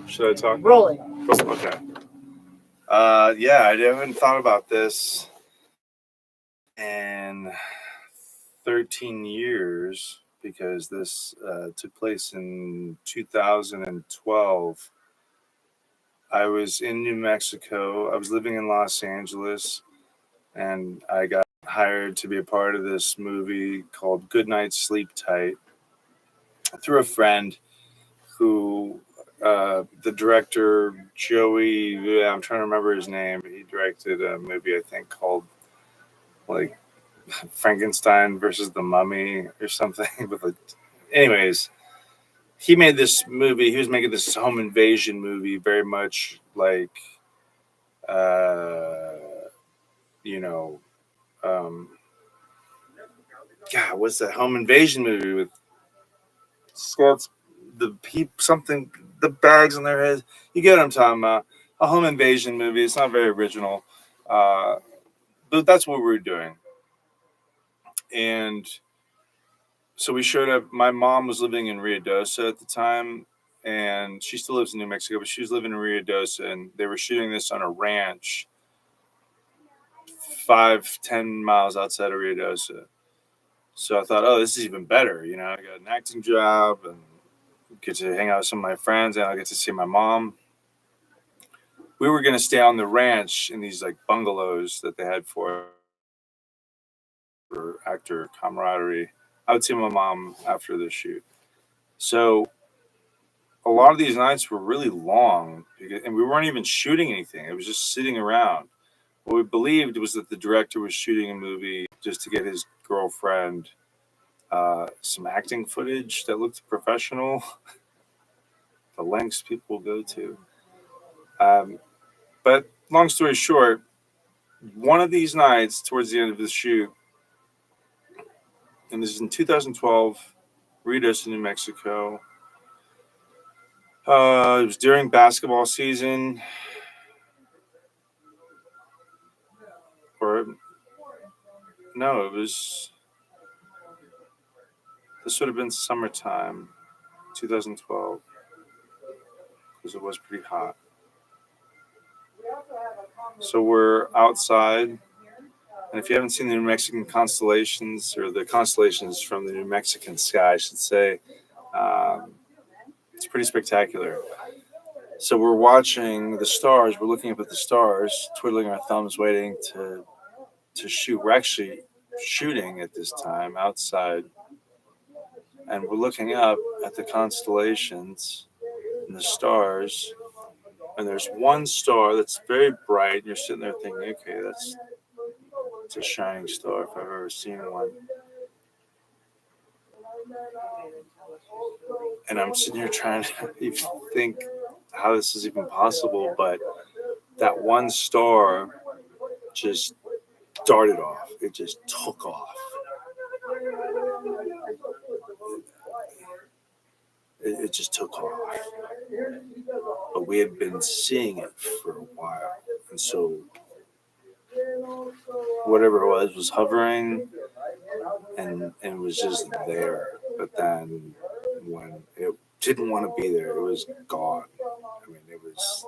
Should I talk? Rolling. Oh, okay. Yeah, I haven't thought about this in 13 years because this took place in 2012. I was in New Mexico. I was living in Los Angeles, and I got hired to be a part of this movie called Good Night Sleep Tight through a friend who the director Joey, yeah, I'm trying to remember his name. He directed a movie I think called like Frankenstein versus the Mummy or something. With like, anyways, he made this movie. He was making this home invasion movie, very much like, uh, you know, um, God, what's that home invasion movie with Scott's the peep something the bags on their heads. You get what I'm talking about. A home invasion movie. It's not very original, uh, but that's what we were doing. And so we showed up. My mom was living in Rio Dosa at the time, and she still lives in New Mexico, but she was living in Rio Dosa, and they were shooting this on a ranch 5-10 miles outside of Rio Dosa. So I thought, oh, this is even better. I got an acting job and get to hang out with some of my friends, and I get to see my mom. We were going to stay on the ranch in these like bungalows that they had for actor camaraderie. I would see my mom after the shoot. So a lot of these nights were really long, and we weren't even shooting anything. It was just sitting around. What we believed was that the director was shooting a movie just to get his girlfriend some acting footage that looked professional. The lengths people go to. Um, but long story short, one of these nights towards the end of the shoot, and this is in 2012, Ritos, New Mexico. It was during basketball season, or no, it was. This would have been summertime, 2012, because it was pretty hot. So we're outside, and if you haven't seen the New Mexican constellations, or the constellations from the New Mexican sky, I should say, um, it's pretty spectacular. So we're watching the stars. We're looking up at the stars, twiddling our thumbs, waiting to shoot. We're actually shooting at this time outside, and we're looking up at the constellations and the stars. And there's one star that's very bright. And you're sitting there thinking, okay, it's a shining star if I've ever seen one. And I'm sitting here trying to even think how this is even possible, but that one star just darted off. It just took off. It just took off. But we had been seeing it for a while. And so whatever it was hovering and was just there. But then when it didn't want to be there, it was gone. I mean, it was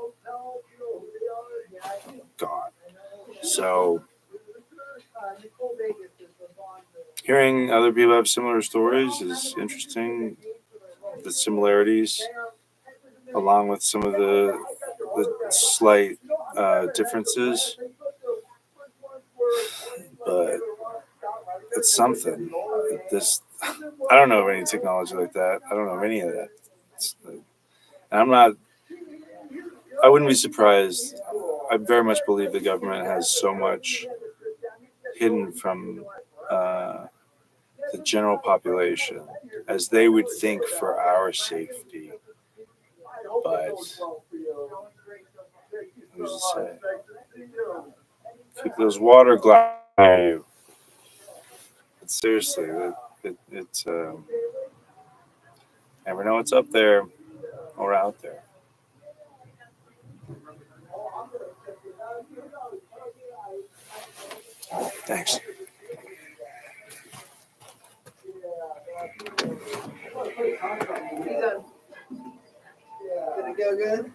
gone. So hearing other people have similar stories is interesting. The similarities, along with some of the slight differences, but it's something. This I don't know of any technology like that. I don't know of any of that. And I'm not. I wouldn't be surprised. I very much believe the government has so much hidden from the general population as they would think for our safety. But who's to say? Keep those water glasses. But seriously, it's never know what's up there or out there. Thanks. go good?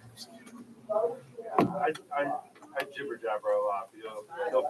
I jibber jabber a lot. He'll